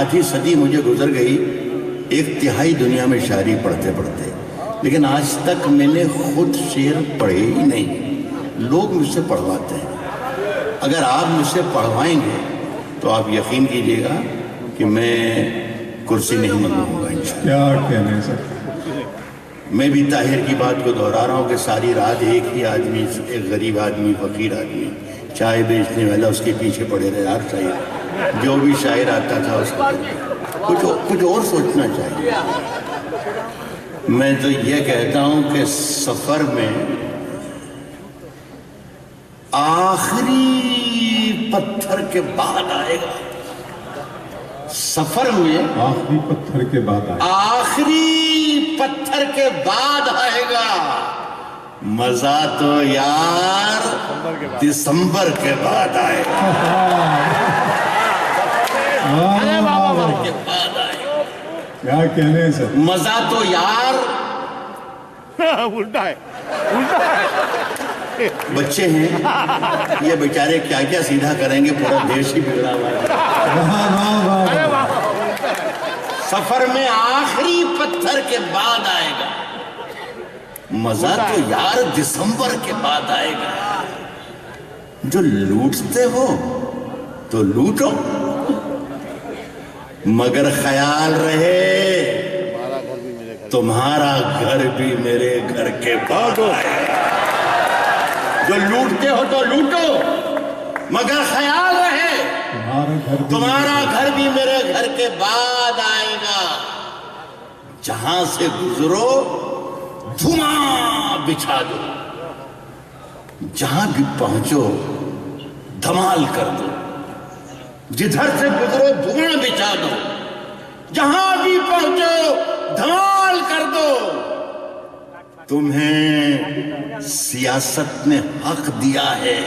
آدھی صدی مجھے گزر گئی 1/3 دنیا میں شاعری پڑھتے پڑھتے، لیکن آج تک میں نے خود شعر پڑھے ہی نہیں، لوگ مجھ سے پڑھواتے ہیں۔ اگر آپ مجھ سے پڑھوائیں گے تو آپ یقین کیجئے گا کہ میں کرسی نہیں منگواؤں گا انشاءاللہ۔ کیا کہنے سر، میں بھی طاہر کی بات کو دہرا رہا ہوں کہ ساری رات ایک ہی آدمی، ایک غریب آدمی، فقیر آدمی، چائے بیچنے والا، اس کے پیچھے پڑے رہے ہر شاعر، جو بھی شاعر آتا تھا اس کو کچھ اور سوچنا چاہیے۔ میں تو یہ کہتا ہوں کہ سفر میں آخری پتھر کے بعد آئے گا، سفر میں آخری پتھر کے بعد آئے، آخری پتھر کے بعد آئے گا، مزہ تو یار دسمبر کے بعد آئے گا، دسمبر کے بعد آئے گا۔ کیا کہنے سر، مزہ تو یار الٹا ہے، بچے ہیں یہ بیچارے کیا کیا سیدھا کریں گے، پورا دیش ہی بگڑا ہوا ہے۔ سفر میں آخری پتھر کے بعد آئے گا، مزہ تو یار دسمبر کے بعد آئے گا۔ جو لوٹتے ہو تو لوٹو، مگر خیال رہے تمہارا گھر بھی میرے گھر کے بعد آئے گا۔ جو لوٹتے ہو تو لوٹو، مگر خیال رہے تمہارا گھر بھی میرے گھر کے بعد آئے گا۔ جہاں سے گزرو دھواں بچھا دو، جہاں بھی پہنچو دھمال کر دو، جدھر سے گزرو دھواں بچھا دو، جہاں بھی پہنچو دھمال کر دو۔ تمہیں سیاست نے حق دیا ہے،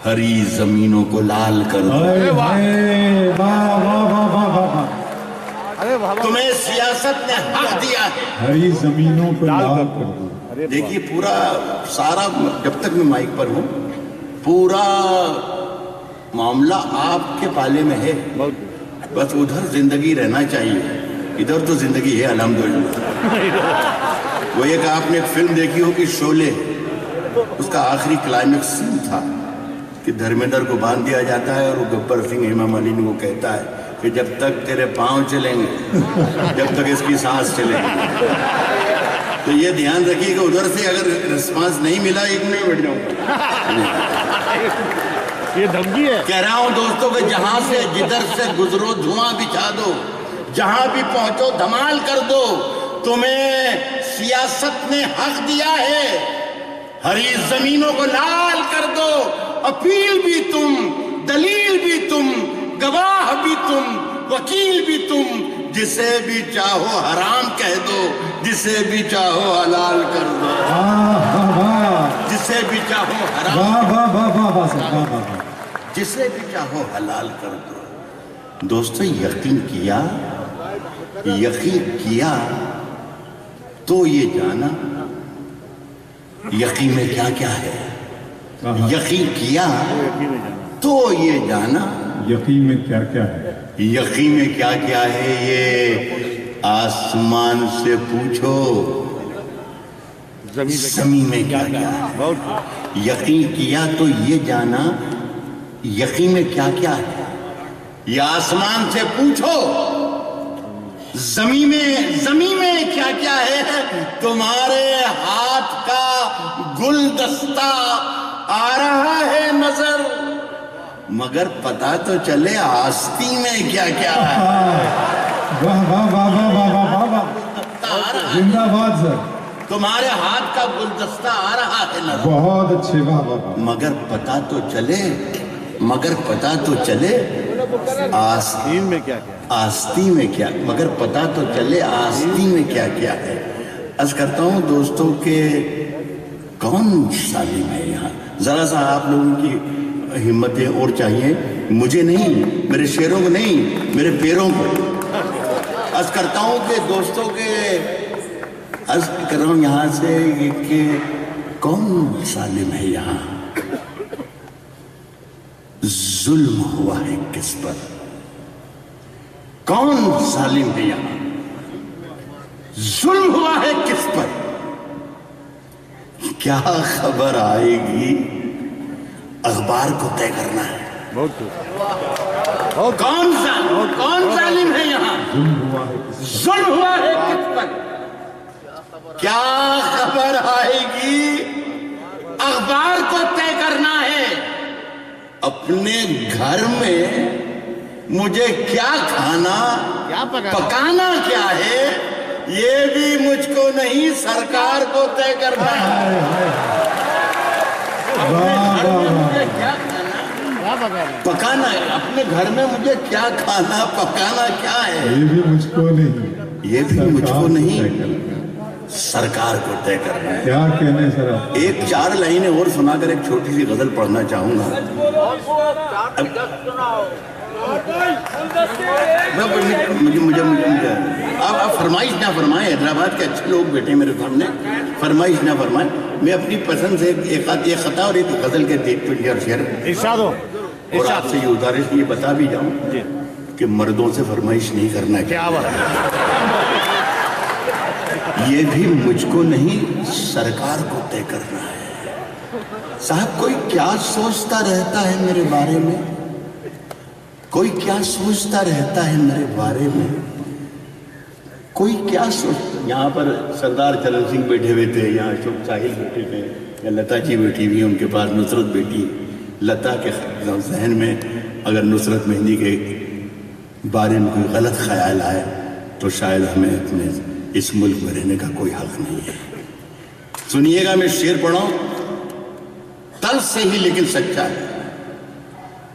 ہری زمینوں کو لال کر دو۔ تمہیں سیاست نے حق دیا ہے، ہری زمینوں کو لال کر دو۔ دیکھیے پورا سارا، جب تک میں مائک پر ہوں، پورا معاملہ آپ کے پالے میں ہے، بس ادھر زندگی رہنا چاہیے، ادھر تو زندگی ہے الحمدللہ۔ وہ ایک آپ نے ایک فلم دیکھی ہو کہ شعلے، اس کا آخری کلائمیکس سین تھا کہ دھرمیندر کو باندھ دیا جاتا ہے اور وہ گبر سنگھ امام علی نے وہ کہتا ہے کہ جب تک تیرے پاؤں چلیں گے، جب تک اس کی سانس چلے گی۔ تو یہ دھیان رکھیے کہ ادھر سے اگر رسپانس نہیں ملا 1 منٹ بیٹھ جاؤں گا۔ یہ دھمکی ہے۔ کہہ رہا ہوں دوستوں کہ جہاں سے جدھر سے گزرو دھواں بچھا دو، جہاں بھی پہنچو دھمال کر دو۔ تمہیں سیاست نے حق دیا ہے، ہری زمینوں کو لال کر دو۔ اپیل بھی تم، دلیل بھی تم، گواہ بھی تم، وکیل بھی تم، جسے بھی چاہو حرام کہہ دو، جسے بھی چاہو حلال کر دو، جسے بھی چاہو حرام، جسے بھی چاہو حلال کر دو۔ دوستو یقین کیا تو یہ جانا یقین میں کیا کیا ہے، یقین کیا تو یہ جانا یقین میں کیا کیا ہے، یقین میں کیا کیا ہے، یہ آسمان سے پوچھو زمین میں کیا کیا ہے۔ یقین کیا تو یہ جانا یقین میں کیا کیا ہے، یہ آسمان سے پوچھو زمین میں کیا کیا ہے۔ تمہارے ہاتھ کا گلدستہ آ رہا ہے نظر، مگر پتا تو چلے آستی میں کیا کیا ہے۔ زندہ باد سر، تمہارے ہاتھ کا گلدستہ آ رہا ہے نظر، بہت اچھے، واہ، مگر پتا تو چلے آستین میں کیا کیا، آستی میں کیا، مگر پتا تو چلے آستی میں کیا کیا ہے۔ عرض کرتا ہوں دوستوں کہ کون سالم ہے یہاں، ذرا سا آپ لوگوں کی ہمتیں اور چاہیے، مجھے نہیں، میرے شعروں کو نہیں، میرے پیروں کو۔ عرض کرتا ہوں کہ دوستوں کے عرض کر رہا ہوں یہاں سے کہ کون سالم ہے یہاں، ظلم ہوا ہے کس پر، कौन जालिम है यहाँ, जुल्म हुआ है किस पर, क्या खबर आएगी, अखबार को तय करना है। कौन जालिम है यहाँ, जुल्म हुआ है किस पर, क्या खबर आएगी, अखबार को तय करना है। अपने घर में मुझे क्या खाना, क्या पकाना क्या है, ये भी मुझको नहीं, सरकार को तय करना है। अपने घर में मुझे क्या खाना, पकाना है, अपने घर में मुझे क्या खाना पकाना क्या है, ये भी मुझको नहीं, ये भी मुझको नहीं, सरकार को तय करना है। क्या कहने सर आप? एक 4 लाइनें और सुनाकर एक छोटी सी गजल पढ़ना चाहूंगा। मुझे आप फरमाइश ना फरमाएं, हैदराबाद के अच्छे लोग बैठे मेरे सामने, फरमाइश ना फरमाएं। मैं अपनी पसंद से एक खता और एक गजल के देख और शेर इरशाद हो। और आपसे ये गुजारिश ये बता भी जाऊं कि मर्दों से फरमाइश नहीं करना है। क्या बात है। ये भी मुझको नहीं, सरकार को तय करना है। साहब कोई क्या सोचता रहता है मेरे बारे में, कोई क्या सोचता रहता है मेरे बारे में, कोई क्या सोचता। यहाँ पर सरदार चरण सिंह बैठे हुए थे, यहाँ अशोक साहिल बैठे थे, या लता जी बैठी हुई, उनके पास नुसरत बैठी। लता के जहन में अगर नुसरत मेहंदी के बारे में कोई गलत ख्याल आए तो शायद हमें अपने इस मुल्क में रहने का कोई हक नहीं है। सुनिएगा, मैं शेर पढ़ाऊं तल से ही लेकिन सच्चा है।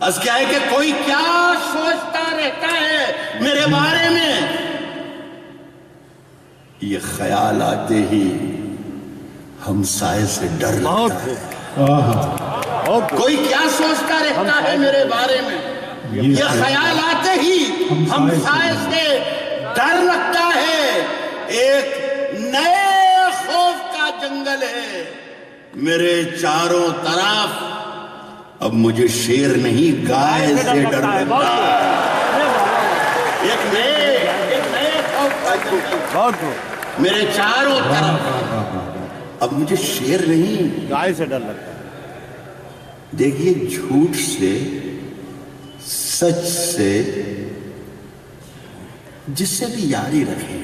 बस क्या है कि कोई क्या सोचता रहता है मेरे बारे में, ये ख्याल आते ही हमसाए से डर लगता है। कोई क्या सोचता रहता है मेरे बारे में, ये ख्याल आते ही हमसाए से डर लगता है। एक नए खौफ का जंगल है मेरे चारों तरफ, अब मुझे शेर नहीं गाय से डर लगता है। एक नए खौफ का जंगल मेरे चारों तरफ, अब मुझे शेर नहीं गाय से डर लगता है। देखिए, झूठ से, सच से, जिससे भी यारी रखें।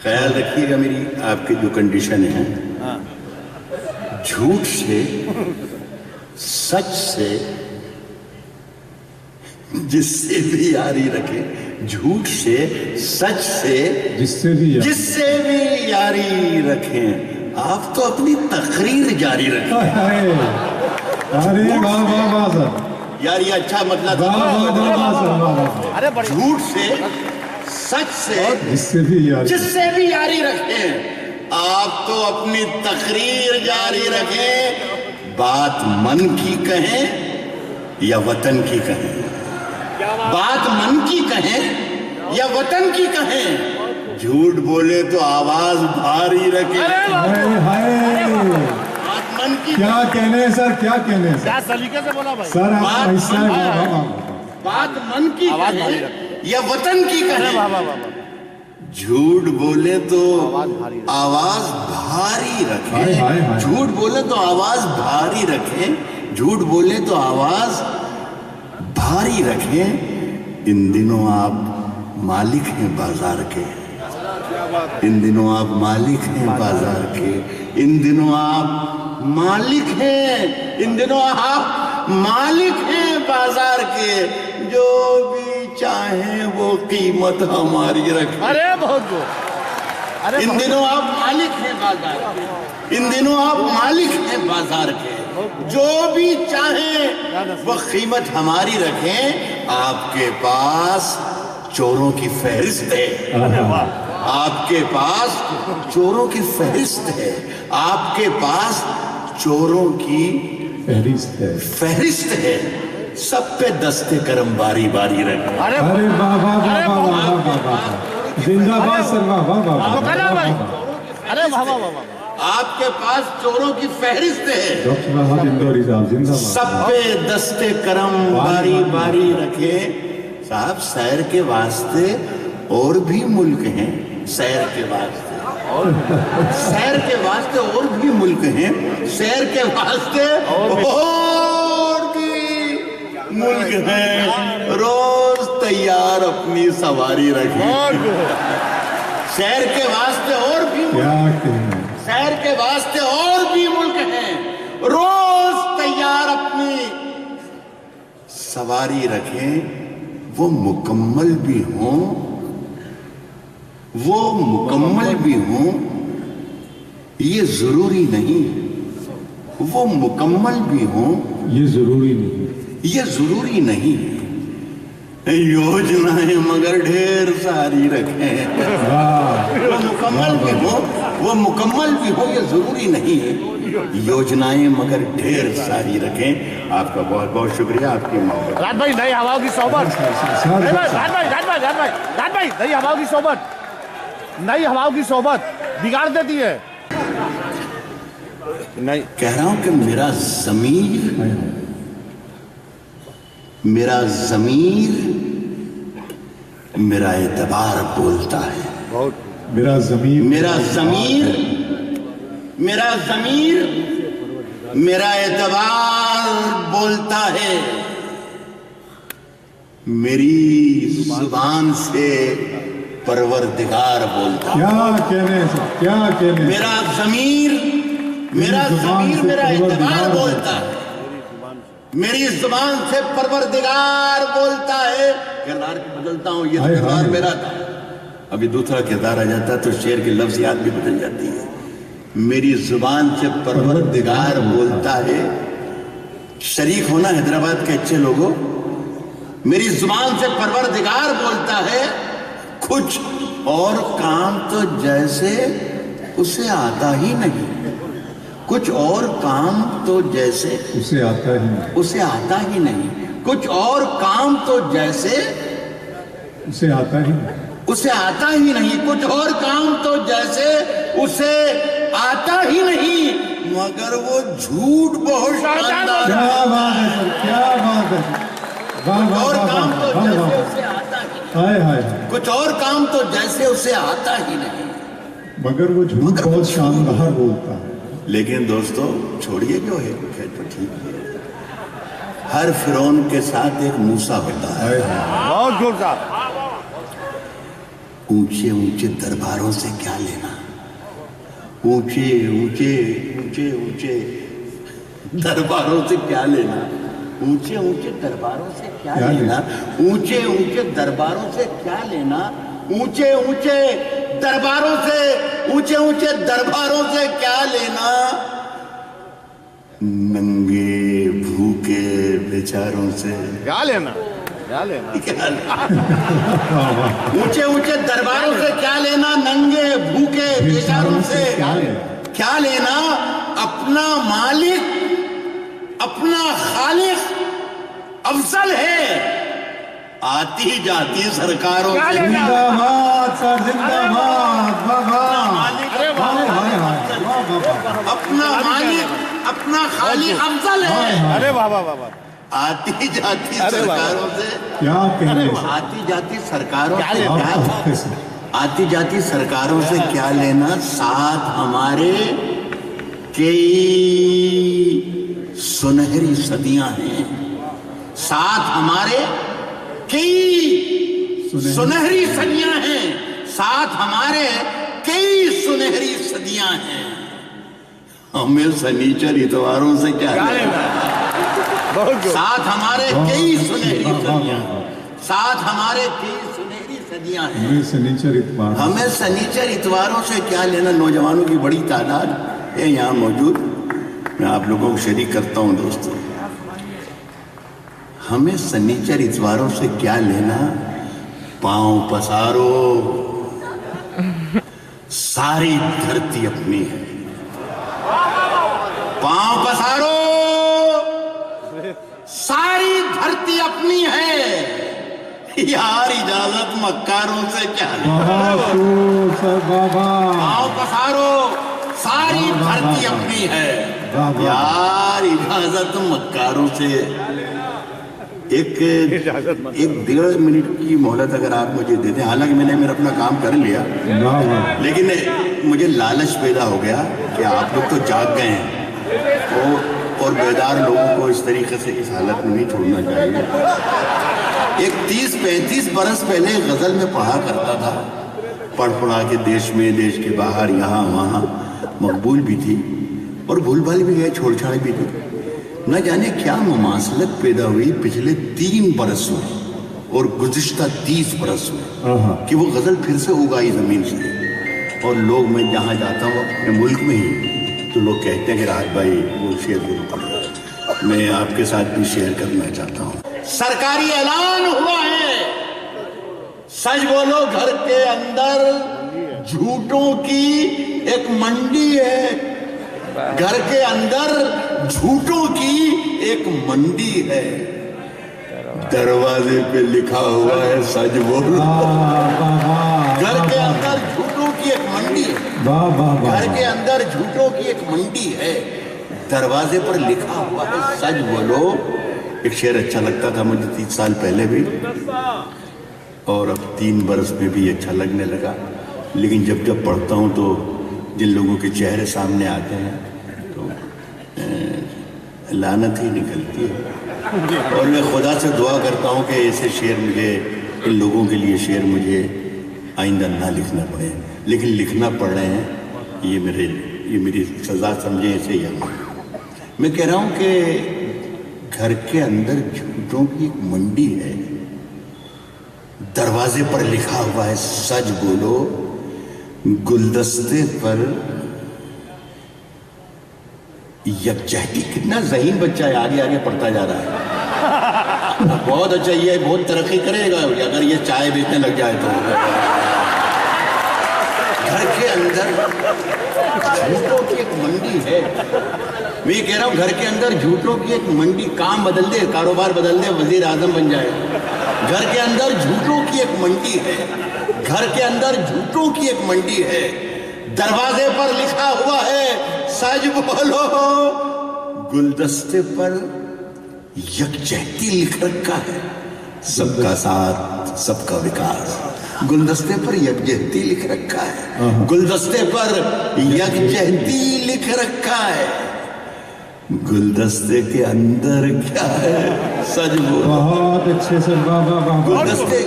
ख्याल रखिएगा मेरी आपकी जो कंडीशन है, झूठ से, सच से, जिससे भी यारी रखें, झूठ से, सच से, जिससे भी यारी रखें। आप तो अपनी तकरीर जारी रखें। अरे वाह वाह वाह सर, यार ये अच्छा मतलब वाह वाह वाह वाह सर, वाह वाह। अरे बड़ी झूठ से, सच से, जिससे भी यारी रखें। आप तो अपनी तकरीर जारी रखें। बात मन की कहें या वतन की कहें, बात मन की कहें या वतन की कहें, झूठ बोले तो आवाज भारी रखें। मन की क्या कहने सर, क्या कहने सर, क्या सलीके से बोला भाई। सर आप ऐसा बात मन की कहें या वतन की कहें, झूठ बोले तो आवाज भारी रखें। झूठ बोले तो आवाज भारी रखें, झूठ बोले तो आवाज भारी रखें। इन दिनों आप मालिक हैं बाजार के, इन दिनों आप मालिक हैं बाजार के, इन दिनों आप मालिक हैं, इन दिनों आप मालिक हैं बाजार के। जो भी चाहे वो कीमत हमारी रखें। अरे बहुत इन दिनों आप मालिक हैं बाजार के, इन दिनों आप मालिक हैं बाजार के। जो भी चाहे वो कीमत हमारी रखें। आपके पास चोरों की फहरिस्त है, आपके पास चोरों की फहरिस्त है, आपके पास चोरों की फहरिस्त है। सब पे दस्ते करम बारी बारी रखे। अरे वाह वाह वाह वाह वाह वाह वाह, जिंदाबाद सर, वाह वाह वाह। अरे वाह वाह वाह। आपके पास चोरों की फहरिस्त है, डॉक्टर साहब इंदौरी साहब जिंदाबाद। सब पे दस्ते करम बारी बारी रखे, साहब सैर के वास्ते और भी मुल्क हैं, सैर के वास्ते सैर के वास्ते और भी मुल्क हैं, सैर के वास्ते और भी मुल्क हैं। रोज तैयार अपनी सवारी रखें। सैर के वास्ते और भी क्या कहना, सैर के वास्ते और भी मुल्क हैं, रोज तैयार अपनी सवारी रखें। वो मुकम्मल भी हों, वो मुकम्मल भी हों, ये जरूरी नहीं। वो मुकम्मल भी हों, ये जरूरी नहीं, ये जरूरी नहीं। योजनाएं मगर ढेर सारी रखें। वाह, वो मुकम्मल भी हो, वो मुकम्मल भी हो, ये जरूरी नहीं है। योजनाएं मगर ढेर सारी रखें। आपका बहुत बहुत शुक्रिया, आपकी मोहब्बत। राज भाई नई हवाओं की सोबत, राज भाई नई हवाओं की सोबत, नई हवाओं की सोबत बिगाड़ देती है। नहीं कह रहा हूं कि मेरा ज़मीर मेरा एतबार बोलता है। बहुत मेरा ज़मीर मेरा एतबार बोलता है। मेरी जुबान से परवरदिगार बोलता है। क्या कहने से, क्या कहने, मेरा ज़मीर मेरा एतबार बोलता है। मेरी जुबान से परवरदिगार बोलता है। किरदार बदलता हूँ, ये किरदार मेरा था, अभी दूसरा किरदार आ जाता है तो शेर की लफ्ज़ियात भी बदल जाती है। मेरी जुबान से परवरदिगार बोलता है। शरीक होना हैदराबाद के अच्छे लोगों, मेरी जुबान से परवरदिगार बोलता है। कुछ और काम तो जैसे उसे आता ही नहीं, कुछ और काम तो जैसे उसे आता ही नहीं, उसे आता ही नहीं, कुछ और काम तो जैसे उसे आता ही नहीं, उसे आता ही नहीं, कुछ और काम तो जैसे उसे आता ही नहीं, मगर वो झूठ बहुत शानदार है। क्या बात है सर, क्या बात है, वाह वाह और वाह काम तो वाह जैसे वाह, उसे आता ही, हाय हाय हाय, कुछ और काम तो जैसे उसे आता ही नहीं। मगर वो झूठ बहुत शानदार बोलता है। लेकिन दोस्तों छोड़िए जो है तो ठीक है। हर फिरौन के साथ एक मूसा होता है। हाय हाय, बहुत जोर साहब। ऊंचे ऊंचे दरबारों से क्या लेना, ऊंचे ऊंचे ऊंचे ऊंचे दरबारों से क्या लेना, ऊंचे ऊंचे दरबारों से क्या लेना, ऊंचे ऊंचे दरबारों से क्या लेना, ऊंचे ऊंचे दरबारों से, ऊंचे ऊंचे दरबारों से क्या लेना, नंगे भूखे बेचारों से क्या लेना, क्या लेना, क्या लेना? ऊंचे ऊंचे दरबारों से क्या लेना, नंगे भूखे बेचारों से क्या लेना। अपना मालिक अपना खालिक अफजल है, आती जाती सरकारों से जिंदाबाद सर, जिंदाबाद, वाह वाह, अरे वाह, हाय हाय हाय, वाह वाह वाह, अपना मालिक अपना खालिक अफजल है, अरे वाह वाह वाह वाह, आती जाती सरकारों से क्या कहने, आती जाती सरकारों से आप क्या, कहते हैं। आती जाती सरकारों से क्या लेना। साथ हमारे कई सुनहरी सदियां हैं, साथ हमारे कई सुनहरी सदियां हैं, साथ हमारे कई सुनहरी सदियां हैं। हमें सनीचर इतवारों से क्या लेना। बहुत जोर। साथ हमारे कई सुनहरी सदियां, साथ हमारे कई सुनहरी सदियां हैं। हमें शनिचर इतवार, हमें सनीचर इतवारों से क्या लेना। नौजवानों की बड़ी तादाद है यहाँ मौजूद, मैं आप लोगों को शरीक करता हूँ दोस्तों। हमें सनीचर इतवारों से क्या लेना। पांव पसारो, सारी धरती अपनी है। पांव पसारो, सारी धरती अपनी है। यार इजाजत मक्कारों से क्या लेना। बाबा सर, बाबा, पांव पसारो, सारी धरती अपनी है। यार इजाजत मक्कारों से एक 1.5 मिनट की मोहलत अगर आप मुझे देते, हालांकि मैंने मेरा अपना काम कर लिया, वाह वाह लेकिन मुझे लालच पैदा हो गया कि आप लोग तो जाग गए हैं और बेदार लोगों को इस तरीके से इस हालत में नहीं छोड़ना चाहिए। एक 30-35 बरस पहले गजल में पढ़ा करता था, पढ़ा के देश में, देश के बाहर, यहाँ वहाँ मकबूल भी थी और भूल भाल भी गए, छोड़ छाड़ भी थी। न जाने क्या मुमासलत पैदा हुई पिछले 3 बरस में और गुज़िश्ता 30 बरस में कि वो गजल फिर से उगाई जमीन से। और लोग, मैं जहाँ जाता हूँ अपने मुल्क में ही, तो लोग कहते हैं कि राहत भाई वो शेर जरूर पढ़ रहा है। मैं आपके साथ भी शेयर करना चाहता हूँ। सरकारी ऐलान हुआ है, सच बोलो घर के अंदर झूठों की एक मंडी है, घर के अंदर झूठों की एक मंडी है, दरवाजे पे लिखा हुआ है सच बोलो। घर के अंदर झूठों की एक मंडी है, घर के अंदर झूठों की एक मंडी है, दरवाजे पर लिखा हुआ है सच बोलो। एक शेर अच्छा लगता था मुझे 30 साल पहले भी, और अब 3 बरस में भी अच्छा लगने लगा, लेकिन जब जब पढ़ता हूँ तो जिन लोगों के चेहरे सामने आते हैं तो लानत ही निकलती है। और मैं खुदा से दुआ करता हूँ कि ऐसे शेर मुझे, इन लोगों के लिए शेर मुझे आइंदा ना लिखना पड़े, लेकिन लिखना पड़ रहे हैं, ये मेरी सज़ा समझें इसे। या मैं कह रहा हूँ कि घर के अंदर झूठों की एक मंडी है, दरवाजे पर लिखा हुआ है सच बोलो, गुलदस्ते पर यकजहती। कितना ज़हीन बच्चा है, आगे आगे पढ़ता जा रहा है। बहुत अच्छा, ये बहुत तरक्की करेगा अगर ये चाय बेचने लग जाए तो। घर के अंदर झूठों की एक मंडी है। मैं ये कह रहा हूँ घर के अंदर झूठों की एक मंडी, काम बदल दे, कारोबार बदल दे, वजीर आजम बन जाए। घर के अंदर झूठों की एक मंडी है, घर के अंदर झूठों की एक मंडी है, दरवाजे पर लिखा हुआ है सच बोलो, गुलदस्ते पर यकजहती लिख रखा है, सबका साथ सबका विकास। गुलदस्ते पर यकजहती लिख रखा है, गुलदस्ते पर यकजहती लिख रखा है, गुलदस्ते के अंदर क्या है सच बोलो। बहुत अच्छे से, वाह वाह वाह, गुलदस्ते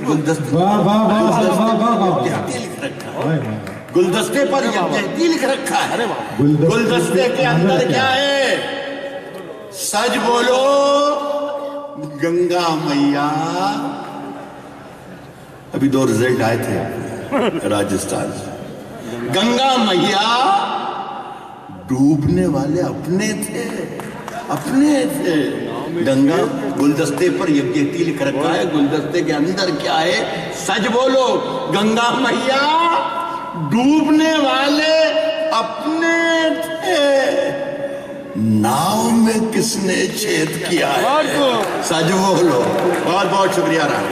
गुलदस्ते वाह वाह वाह वाह वाह वाह, यकजहती लिख रखा है, गुलदस्ते पर यकजहती लिख रखा है, गुलदस्ते के अंदर क्या है सच बोलो, गंगा मैया। अभी 2 रिजल्ट आए थे राजस्थान से, गंगा मैया डूबने वाले अपने थे, अपने थे। गंगा, गुलदस्ते पर यकजहती लिख रखा है, गुलदस्ते के अंदर क्या है सच बोलो, गंगा मैया डूबने वाले अपने थे, नाव में किसने छेद किया है सच बोलो। बहुत बहुत शुक्रिया राम।